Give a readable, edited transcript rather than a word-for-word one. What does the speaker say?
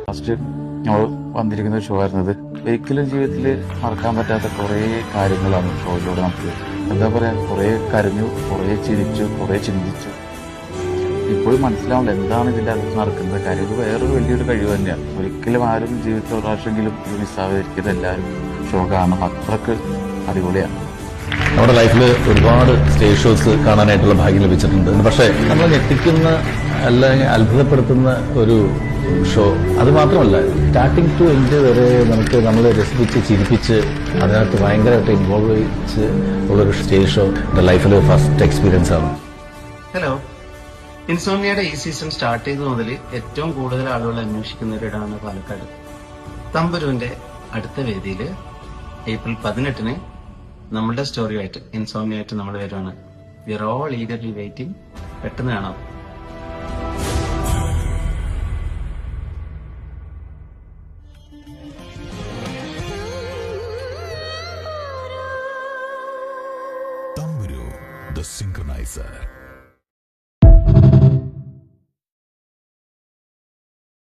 First നമ്മൾ വന്നിരിക്കുന്ന show ആയിരുന്നത്. ഒരിക്കലും ജീവിതത്തിൽ മറക്കാൻ പറ്റാത്ത കുറേ കാര്യങ്ങളാണ് ഷോയിലൂടെ നമുക്ക് എന്താ പറയാ, കുറേ കരഞ്ഞു, കുറേ ചിരിച്ചു, കുറേ ചിന്തിച്ചു. ഇപ്പോഴും മനസ്സിലാവില്ല എന്താണ് ഇതിൻ്റെ അകത്ത് നടക്കുന്ന കാര്യം. ഇത് വേറൊരു വലിയൊരു കഴിവ് തന്നെയാണ്. ഒരിക്കലും ആരും ജീവിതത്തിൽ ഒരു പ്രാവശ്യമെങ്കിലും ഇത് മിസ്സാവാതിരിക്കുന്നത് എല്ലാവരും ഷോ കാണണം. അത്രക്ക് അടിപൊളിയാണ്. നമ്മുടെ ലൈഫിൽ ഒരുപാട് സ്റ്റേജ് ഷോസ് കാണാനായിട്ടുള്ള ഭാഗ്യം ലഭിച്ചിട്ടുണ്ട്. പക്ഷേ നമ്മൾ ഞെട്ടിക്കുന്ന അല്ലെങ്കിൽ അത്ഭുതപ്പെടുത്തുന്ന ഒരു ഷോ അത് മാത്രമല്ല, സ്റ്റാർട്ടിങ് ടു എൻഡ് വരെ നമ്മളെ രസിപ്പിച്ച് ചിരിപ്പിച്ച് അതിനകത്ത് ഭയങ്കരമായിട്ട് ഇൻവോൾവ് ചെയ്യിച്ച് ഉള്ളൊരു സ്റ്റേജ് ഷോ എൻ്റെ ലൈഫിൽ ഫസ്റ്റ് എക്സ്പീരിയൻസ് ആണ്. ഹലോ, ഇൻസോംനിയയുടെ ഈ സീസൺ സ്റ്റാർട്ട് ചെയ്തത് മുതൽ ഏറ്റവും കൂടുതൽ ആളുകൾ അന്വേഷിക്കുന്ന ഒരിടമാണ് പാലക്കാട്. തമ്പുരുവിന്റെ അടുത്ത വേദിയിൽ ഏപ്രിൽ 18 നമ്മളുടെ സ്റ്റോറിയായിട്ട് ഇൻസോംനിയായിട്ട് നമ്മൾ വരുവാണ്. We are all eagerly waiting. പെട്ടെന്ന് കാണാം. Tamburu, the synchronizer.